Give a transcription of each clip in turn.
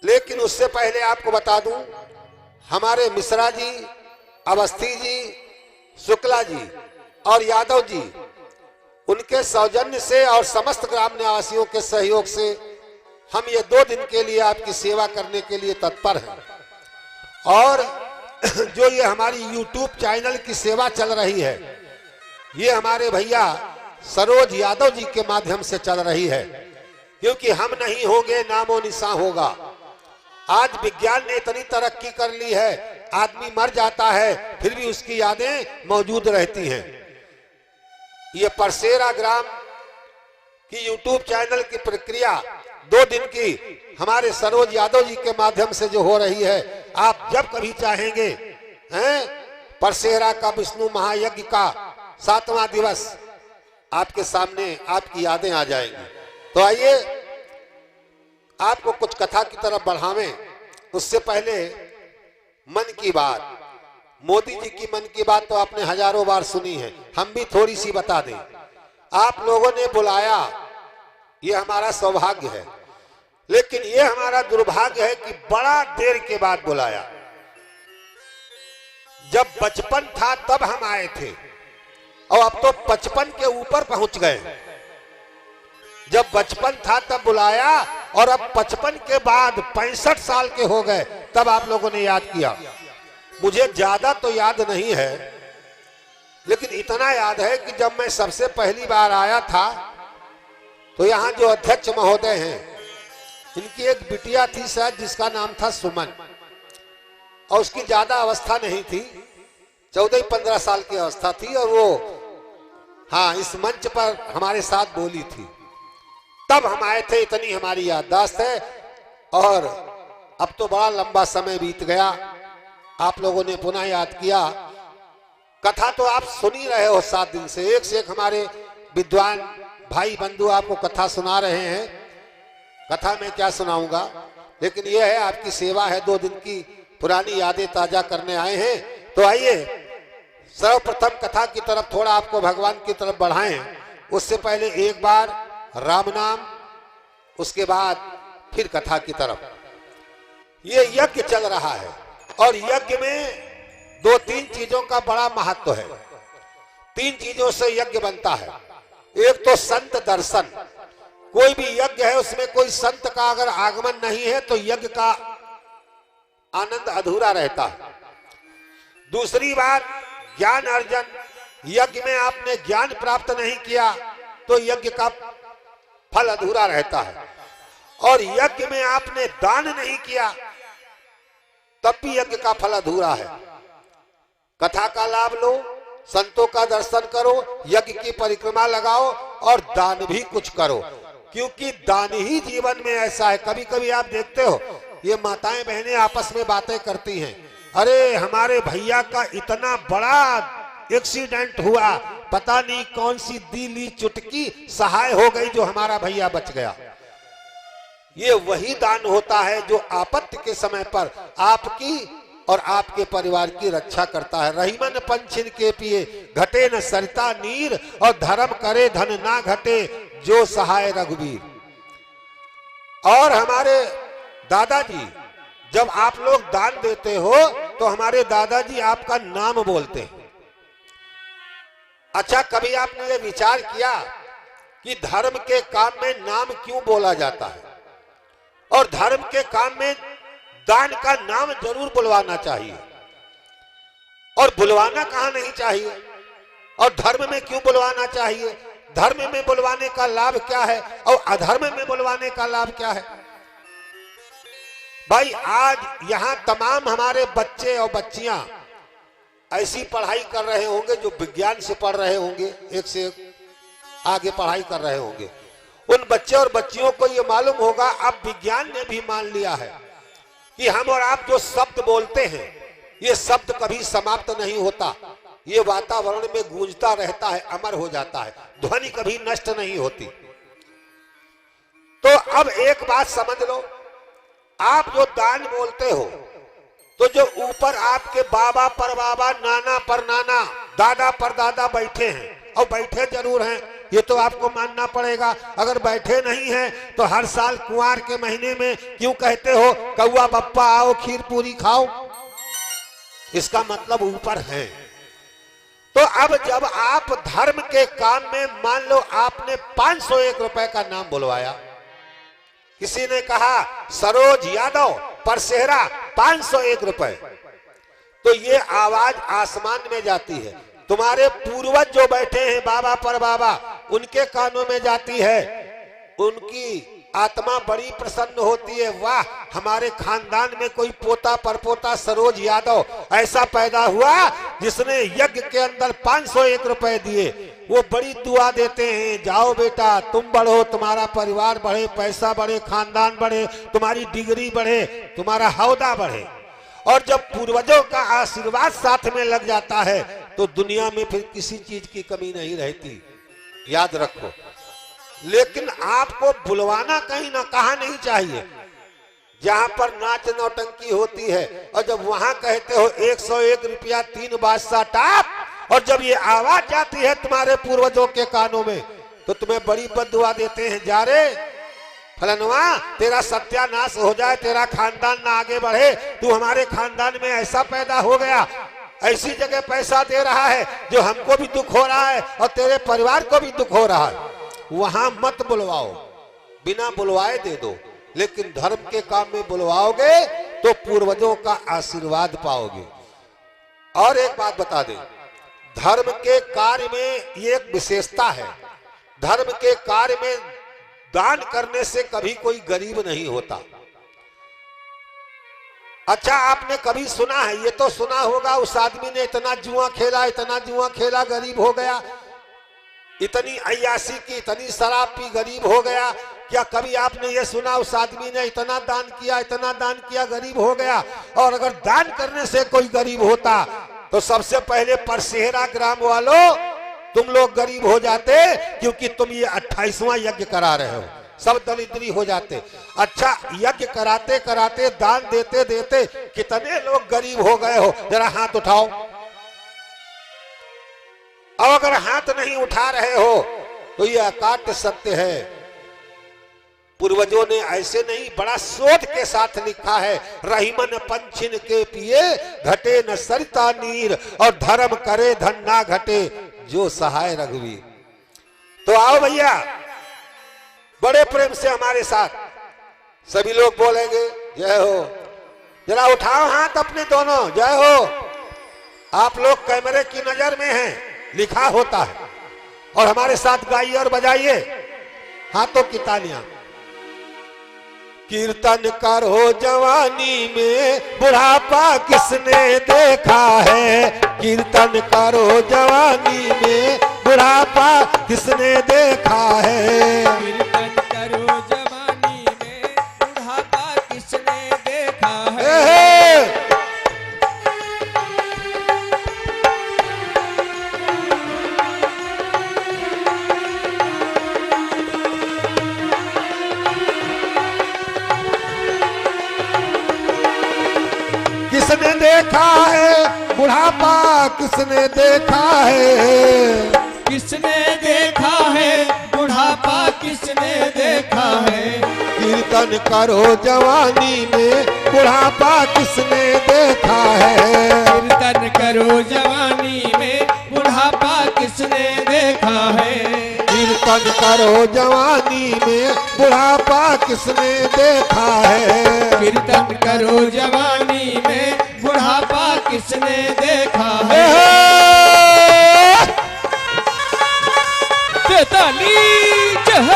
लेकिन उससे पहले आपको बता दूं, हमारे मिश्रा जी, अवस्थी जी, शुक्ला जी और यादव जी, उनके सौजन्य से और समस्त ग्राम निवासियों के सहयोग से हम ये 2 दिन के लिए आपकी सेवा करने के लिए तत्पर हैं। और जो ये हमारी YouTube चैनल की सेवा चल रही है, ये हमारे भैया सरोज यादव जी के माध्यम से चल रही है, क्योंकि हम नहीं होंगे नामो निशान होगा। आज विज्ञान ने इतनी तरक्की कर ली है, आदमी मर जाता है फिर भी उसकी यादें मौजूद रहती हैं। ये परसेरा ग्राम की YouTube चैनल की प्रक्रिया 2 दिन की हमारे सरोज यादव जी के माध्यम से जो हो रही है, आप जब कभी चाहेंगे परसेरा का विष्णु महायज्ञ का 7वां दिवस आपके सामने आपकी यादें आ जाएंगी। तो आइए आपको कुछ कथा की तरफ बढ़ावें। उससे पहले मन की बात, मोदी जी की मन की बात तो आपने हजारों बार सुनी है, हम भी थोड़ी सी बता दें। आप लोगों ने बुलाया, ये हमारा सौभाग्य है, लेकिन ये हमारा दुर्भाग्य है कि बड़ा देर के बाद बुलाया। जब बचपन था तब हम आए थे और अब तो 55 के ऊपर पहुंच गए। जब बचपन था तब बुलाया और अब 55 के बाद 65 साल के हो गए तब आप लोगों ने याद किया। मुझे ज्यादा तो याद नहीं है, लेकिन इतना याद है कि जब मैं सबसे पहली बार आया था तो यहाँ जो अध्यक्ष महोदय हैं, इनकी एक बिटिया थी शायद जिसका नाम था सुमन, और उसकी ज्यादा अवस्था नहीं थी, 14-15 साल की अवस्था थी, और वो हाँ इस मंच पर हमारे साथ बोली थी। तब हम आए थे, इतनी हमारी याददाश्त है। और अब तो बड़ा लंबा समय बीत गया, आप लोगों ने पुनः याद किया। कथा तो आप सुन ही रहे हो 7 दिन से, एक हमारे विद्वान भाई बंधु आपको कथा सुना रहे हैं। कथा में क्या सुनाऊंगा, लेकिन यह है आपकी सेवा है, 2 दिन की पुरानी यादें ताजा करने आए हैं। तो आइए सर्वप्रथम कथा की तरफ थोड़ा आपको भगवान की तरफ बढ़ाएं। उससे पहले एक बार राम नाम, उसके बाद फिर कथा की तरफ। ये यज्ञ चल रहा है और यज्ञ में 2-3 चीजों का बड़ा महत्व है। 3 चीजों से यज्ञ बनता है। एक तो संत दर्शन, कोई भी यज्ञ है उसमें कोई संत का अगर आगमन नहीं है तो यज्ञ का आनंद अधूरा रहता है। दूसरी बात ज्ञान अर्जन, यज्ञ में आपने ज्ञान प्राप्त नहीं किया तो यज्ञ का फल अधूरा रहता है। और यज्ञ में आपने दान नहीं किया तब भी यज्ञ का फल अधूरा है। कथा का लाभ लो, संतों का दर्शन करो, यज्ञ की परिक्रमा लगाओ और दान भी कुछ करो, क्योंकि दान ही जीवन में ऐसा है। कभी कभी आप देखते हो ये माताएं बहनें आपस में बातें करती हैं, अरे हमारे भैया का इतना बड़ा एक्सीडेंट हुआ, पता नहीं कौन सी दिली चुटकी सहाय हो गई जो हमारा भैया बच गया। ये वही दान होता है जो आपत्ति के समय पर आपकी और आपके परिवार की रक्षा करता है। रहीमन पंछिन के पिए घटे न सरिता नीर, और धर्म करे धन ना घटे जो सहाय रघुवीर। और हमारे दादाजी, जब आप लोग दान देते हो तो हमारे दादाजी आपका नाम बोलते हैं। अच्छा, कभी आपने ये विचार किया कि धर्म के काम में नाम क्यों बोला जाता है? और धर्म के काम में दान का नाम जरूर बुलवाना चाहिए, और बुलवाना कहां नहीं चाहिए? और धर्म में क्यों बुलवाना चाहिए? धर्म में बुलवाने का लाभ क्या है और अधर्म में बुलवाने का लाभ क्या है? भाई आज यहां तमाम हमारे बच्चे और बच्चियां ऐसी पढ़ाई कर रहे होंगे जो विज्ञान से पढ़ रहे होंगे, एक से एक आगे पढ़ाई कर रहे होंगे। उन बच्चे और बच्चियों को ये मालूम होगा, अब विज्ञान ने भी मान लिया है कि हम और आप जो शब्द बोलते हैं ये शब्द कभी समाप्त नहीं होता, ये वातावरण में गूंजता रहता है, अमर हो जाता है, ध्वनि कभी नष्ट नहीं होती। तो अब एक बात समझ लो, आप जो दान बोलते हो तो जो ऊपर आपके बाबा पर बाबा, नाना पर नाना, दादा पर दादा बैठे हैं, और बैठे जरूर हैं, ये तो आपको मानना पड़ेगा। अगर बैठे नहीं हैं तो हर साल कुंवार के महीने में क्यों कहते हो कौआ बप्पा आओ खीर पूरी खाओ? इसका मतलब ऊपर है। तो अब जब आप धर्म के काम में मान लो आपने 501 रुपए का नाम बुलवाया, किसी ने कहा सरोज यादव परसेहरा 501 रुपए, तो ये आवाज आसमान में जाती है। तुम्हारे पूर्वज जो बैठे हैं बाबा पर बाबा, उनके कानों में जाती है, उनकी आत्मा बड़ी प्रसन्न होती है। वाह, हमारे खानदान में कोई पोता परपोता सरोज यादव ऐसा पैदा हुआ जिसने यज्ञ के अंदर 501 रुपए दिए। वो बड़ी दुआ देते हैं, जाओ बेटा तुम बढ़ो, तुम्हारा परिवार बढ़े, पैसा बढ़े, खानदान बढ़े, तुम्हारी डिग्री बढ़े, तुम्हारा हौदा बढ़े। और जब पूर्वजों का आशीर्वाद साथ में लग जाता है तो दुनिया में फिर किसी चीज की कमी नहीं रहती, याद रखो। लेकिन आपको बुलवाना कहीं ना कहा नहीं चाहिए जहां पर नाच नौटंकी होती है, और जब वहां कहते हो 101 रुपया 3 बादशाह टाप, और जब ये आवाज जाती है तुम्हारे पूर्वजों के कानों में तो तुम्हें बड़ी बद्दुआ देते हैं, जा रे फलनवा तेरा सत्यानाश हो जाए, तेरा खानदान ना आगे बढ़े, तू हमारे खानदान में ऐसा पैदा हो गया, ऐसी जगह पैसा दे रहा है जो हमको भी दुख हो रहा है और तेरे परिवार को भी दुख हो रहा है। वहां मत बुलवाओ, बिना बुलवाए दे दो, लेकिन धर्म के काम में बुलवाओगे तो पूर्वजों का आशीर्वाद पाओगे। और एक बात बता दें, धर्म के कार्य में ये एक विशेषता है, धर्म के कार्य में दान करने से कभी कोई गरीब नहीं होता। अच्छा, आपने कभी सुना है, ये तो सुना होगा उस आदमी ने इतना जुआ खेला, इतना जुआ खेला गरीब हो गया, इतनी अय्याशी की, इतनी शराब पी गरीब हो गया। क्या कभी आपने ये सुना उस आदमी ने इतना दान किया, इतना दान किया गरीब हो गया? और अगर दान करने से कोई गरीब होता तो सबसे पहले परसेहरा ग्राम वालों तुम लोग गरीब हो जाते, क्योंकि तुम ये 28वां यज्ञ करा रहे हो, सब दरिद्री हो जाते। अच्छा, यज्ञ कराते कराते दान देते देते कितने लोग गरीब हो गए हो, जरा हाथ उठाओ। और अगर हाथ नहीं उठा रहे हो तो ये अकाट्य सत्य है, पूर्वजों ने ऐसे नहीं बड़ा शोध के साथ लिखा है, रहीमन पंचिन के पिए घटे न सरिता नीर, और धर्म करे धन ना घटे जो सहाय रघुवीर। तो आओ भैया, बड़े प्रेम से हमारे साथ सभी लोग बोलेंगे जय हो। जरा उठाओ हाथ अपने दोनों, जय हो। आप लोग कैमरे की नजर में हैं, लिखा होता है, और हमारे साथ गाइए और बजाइए हाथों की तालियां। कीर्तन करो जवानी में बुढ़ापा किसने देखा है, कीर्तन करो जवानी में बुढ़ापा किसने देखा है, कीर्तन करो जवानी में बुढ़ापा किसने देखा है। किसने देखा है बुढ़ापा, किसने देखा है, किसने देखा है बुढ़ापा किसने देखा है, कीर्तन करो जवानी में बुढ़ापा किसने देखा है, कीर्तन करो जवानी में बुढ़ापा किसने देखा है, कीर्तन करो जवानी में बुढ़ापा किसने देखा है, कीर्तन करो जवानी में बुढ़ापा किसने देखा है। ताली जय।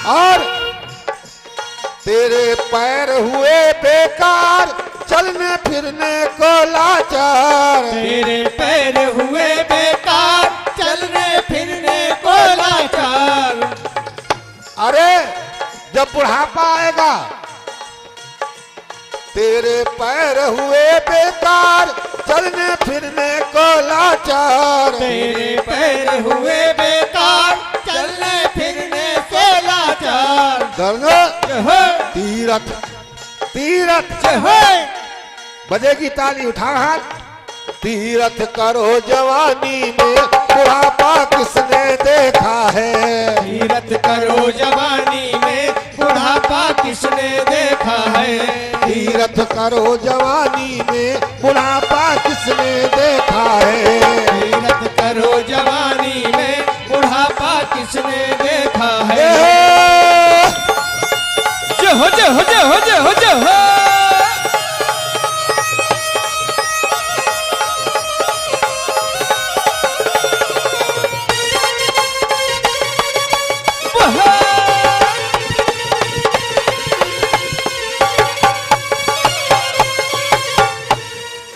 और तेरे पैर हुए बेकार चलने फिरने को लाचार, तेरे पैर हुए बेकार चलने फिरने को लाचार। अरे जब बुढ़ापा आएगा, तेरे पैर हुए बेकार चलने फिरने को लाचार, तेरे पैर हुए बेकार चलने फिरने को लाचार। स्वर्ग जय हो तीरथ तीरथ जय हो बजेगी ताली उठा हाथ। तीरथ करो जवानी में बुढ़ापा किसने देखा है। तीरथ करो जवानी में बुढ़ापा किसने देखा है। तीरथ करो जवानी में बुढ़ापा किसने देखा है। तीरथ करो जवानी में बुढ़ापा किसने देखा है। जय हो जय हो जय हो जय हो जय हो।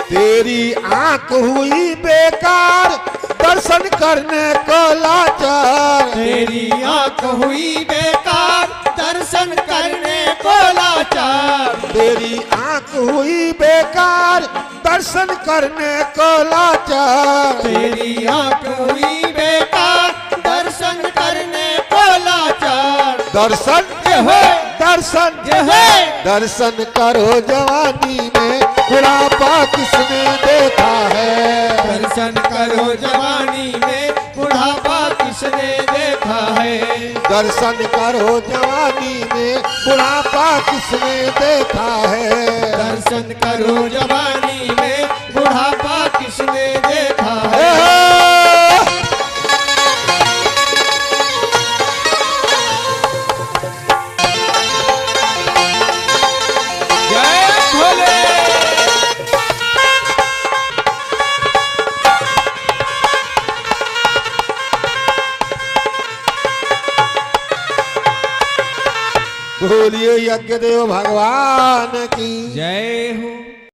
तेरी आंख हुई बेकार दर्शन करने को लाचार। तेरी आंख हुई बेकार दर्शन करने को लाचार। तेरी आंख हुई बेकार दर्शन करने को लाचार। तेरी आंख हुई बेकार दर्शन करने को लाचार। दर्शन है दर्शन है दर्शन करो जवानी में बुढ़ापा किसने देखा है। दर्शन करो जवानी में बुढ़ापा किसने देखा है। दर्शन करो जवानी में बुढ़ापा किसने देखा है। दर्शन करो जवानी में बुढ़ापा किसने देखा है। जय भोले। बोलिए यज्ञदेव भगवान की जय हो।